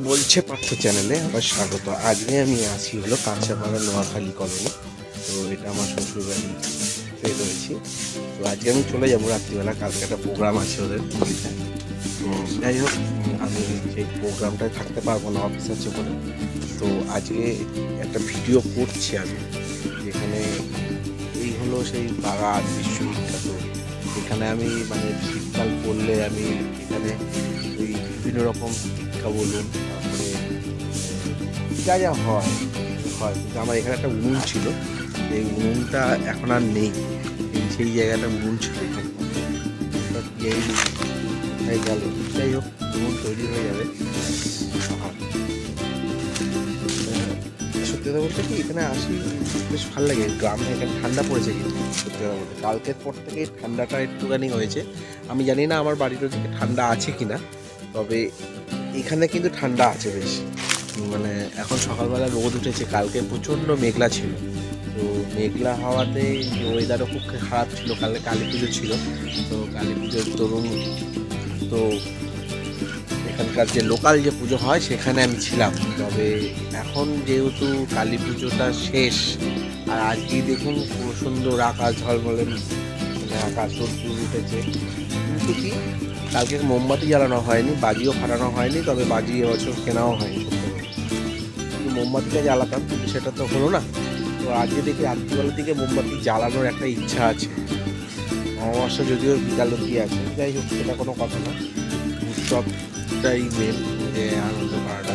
বলছে পার্থ চ্যানেলে আবার স্বাগত। আজকে আমি আছি হলো কাঁচাপাড়া নোয়াখালী কলোনি। তো এটা আমার শ্বশুরবাড়িতে রয়েছি। তো আজকে আমি চলে যাবো রাত্রিবেলা, কালকে একটা প্রোগ্রাম আছে ওদের পুরীতে। তো যাই হোক, আমি সেই প্রোগ্রামটায় থাকতে পারবো না, অফিস আছে বলে। তো আজকে একটা ভিডিও করছি আমি, যেখানে এই হলো সেই বাগান বিশ্ববিখ্যাত। এখানে আমি মানে শীতকাল পড়লে আমি এখানে ওই বিভিন্ন রকম শিক্ষা বলুন, তারপরে যা যা হয় কিন্তু আমার এখানে একটা উনুন ছিল, এই উনুনটা এখন আর নেই। সেই জায়গাটা উনুন ছিল, কোথায় গেল। যাই হোক, উনুন তৈরি হয়ে যাবে। সত্যি কথা বলতে কি, এখানে আসি বেশ ভালো লাগে। গ্রামে এখানে ঠান্ডা পড়েছে, কিন্তু সত্যি কথা বলতে কালকের পর থেকে ঠান্ডাটা একটুখানি হয়েছে। আমি জানি না আমার বাড়ির ওদিকে ঠান্ডা আছে কিনা, তবে এখানে কিন্তু ঠান্ডা আছে বেশ। মানে এখন সকালবেলা রোদ উঠেছে, কালকে প্রচণ্ড মেঘলা ছিল। তো মেঘলা হওয়াতে ওয়েদারও খুব খারাপ ছিল। কালকে কালী পুজো ছিল, তো কালী পুজোর তরুণ তো এখানকার যে লোকাল যে পুজো হয় সেখানে আমি ছিলাম। তবে এখন যেহেতু কালী পুজোটা শেষ, আর আজকেই দেখুন পুরো সুন্দর আকাশ ঝলমলে, মানে আকাশ রোদ্দুর উঠেছে। কিন্তু কি, কালকে মোমবাতি জ্বালানো হয়নি, বাজিও ফাটানো হয়নি, তবে বাজি এবছর কেনাও হয়নি। কিন্তু মোমবাতিটা জ্বালাতাম, কিন্তু সেটা তো হলো না। তো আজকে দেখি রাত্রিবেলার দিকে মোমবাতি জ্বালানোর একটা ইচ্ছা আছে। অমাবস্যা যদিও বিকাল অবধি আছে, যাই হোক সেটা কোনো কথা না। উৎসবটাই মেন, যে আনন্দ করাটা।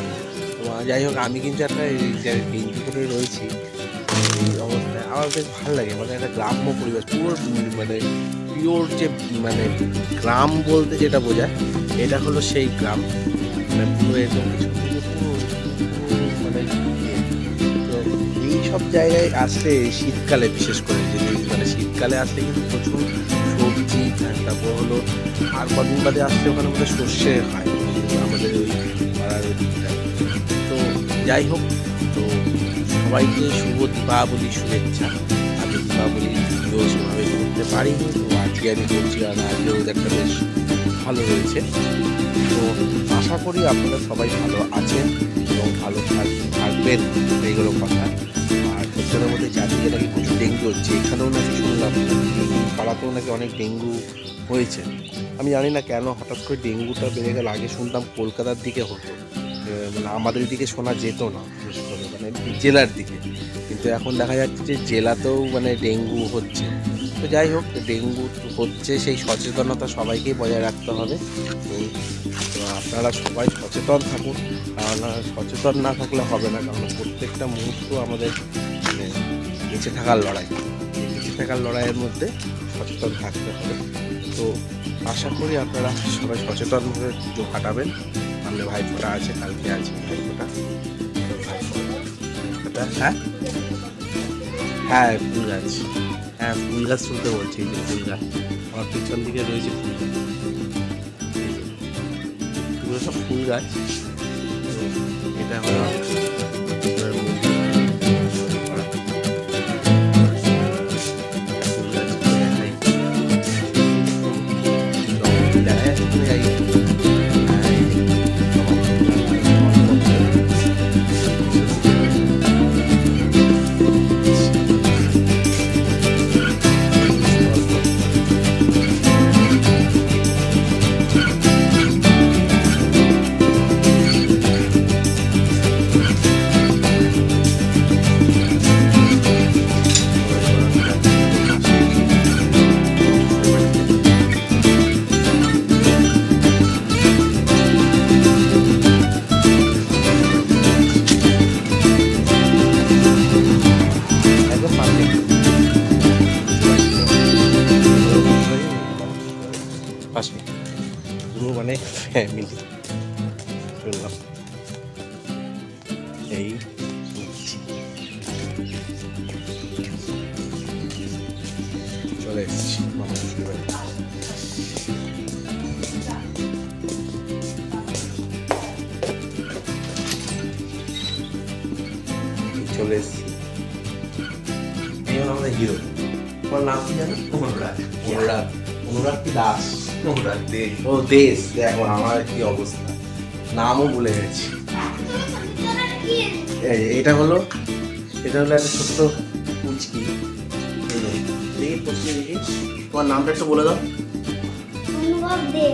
তো যাই হোক, আমি কিন্তু একটা গেঞ্জি করে রয়েছি এই অবস্থায়। আমার বেশ ভালো লাগে, মানে একটা গ্রাম্য পরিবেশ, পুরো মানে পিওর যে মানে গ্রাম বলতে যেটা বোঝায়, এটা হলো সেই গ্রাম। মানে পুরো এরকম কিছু মানে তো এই সব জায়গায় আসলে শীতকালে বিশেষ করে, যে মানে শীতকালে আসলে কিন্তু প্রচুর সবজি, তারপর হলো আর কদিন বাদে আসলে ওখানে মধ্যে সর্ষে হয় আমাদের ওই পাড়ার ওই দিকটায়। তো যাই হোক, তো সবাইকে শুভ দীপাবলি শুভেচ্ছা। আমি দীপাবলি ভিডিও সেভাবে করতে পারিনি, তো আজকে আমি করছি, কারণ আজকে ওদেরটা বেশ ভালো রয়েছে। তো আশা করি আপনারা সবাই ভালো আছেন এবং ভালো থাকবেন, এইগুলো কথা। আর সত্যতার মধ্যে চারদিকে নাকি প্রচুর ডেঙ্গু হচ্ছে, এখানেও নাকি শুনলাম পাড়াতেও নাকি অনেক ডেঙ্গু হয়েছে। আমি জানি না কেন হঠাৎ করে ডেঙ্গুটা বেড়ে গেল। আগে শুনতাম কলকাতার দিকে হতো, মানে আমাদের দিকে শোনা যেত না, বিশেষ করে মানে জেলার দিকে। কিন্তু এখন দেখা যাচ্ছে যে জেলাতেও মানে ডেঙ্গু হচ্ছে। তো যাই হোক, ডেঙ্গু হচ্ছে, সেই সচেতনতা সবাইকেই বজায় রাখতে হবে। তো আপনারা সবাই সচেতন থাকুন, কারণ সচেতন না থাকলে হবে না। কারণ প্রত্যেকটা মুহূর্ত আমাদের মানে বেঁচে থাকার লড়াই, বেঁচে থাকার লড়াইয়ের মধ্যে সচেতন থাকতে হবে। তো আশা করি আপনারা সবাই সচেতনভাবে পুজো কাটাবেন। সামনে ভাইফোঁটা আছে, কালকে আছে ভাইফোঁটা। তো ভাইফোঁটা হ্যাঁ হ্যাঁ ফুল গাছ, হ্যাঁ ফুল গাছ তুলতে বলছি। এই যে ফুল গাছ আমার পিছন দিকে রয়েছে, ফুল গাছ, এগুলো সব ফুল গাছ। তো এটা হলো পুরো মানে ফ্যামিলি চললাম। এই চলে এসেছি মামা শ্বশুর বাড়ি। চলে এসেছি, এই হলো আমাদের হিরো। তোমার নাম কি জানো? অনুরাগ। অনুরাগ কি দাস? অনুরাগ দেশ। ও দেশ, দেখো আমার কি অবস্থা। নামও ভুলে গেছি। এটা হলো একটা ছোট্ট পুচকি। দেখি পুচকি, দেখি তোমার নামটা একটু বলে দাও। অনুভব দে।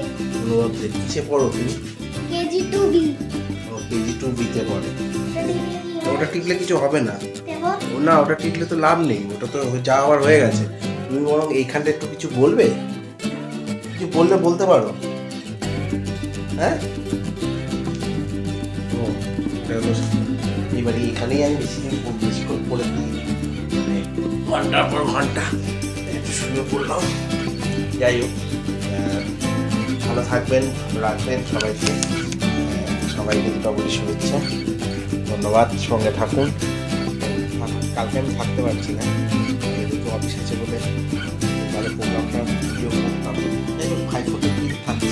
অনুভব দে। কিসে পড়ো তুমি? KG 2B। ও কেজি 2B-তে পড়ে। ওটা টিপলে কিছু হবে না। না, ওটা টিপলে তো লাভ নেই, ওটা তো যা হওয়ার হয়ে গেছে। তুমি বরং এইখানটা একটু কিছু বলবে, কিছু বলতে পারো। হ্যাঁ, ও এবারে এখানেই আমি বেশিক্ষণ পড়ে দিই, ঘন্টার পর ঘন্টা একটু শুয়ে পড়লাম। যাই হোক, ভালো থাকবেন, রাখবেন সবাইকে, সবাইকে দীপাবলির শুভেচ্ছা, ধন্যবাদ। সঙ্গে থাকুন। কালকে আমি থাকতে পারছি না, যেহেতু অফিস আছে বলে তাহলে প্রোগ্রামটা ভিডিও করতাম। যাই হোক, 5 ফুটের থাকছে।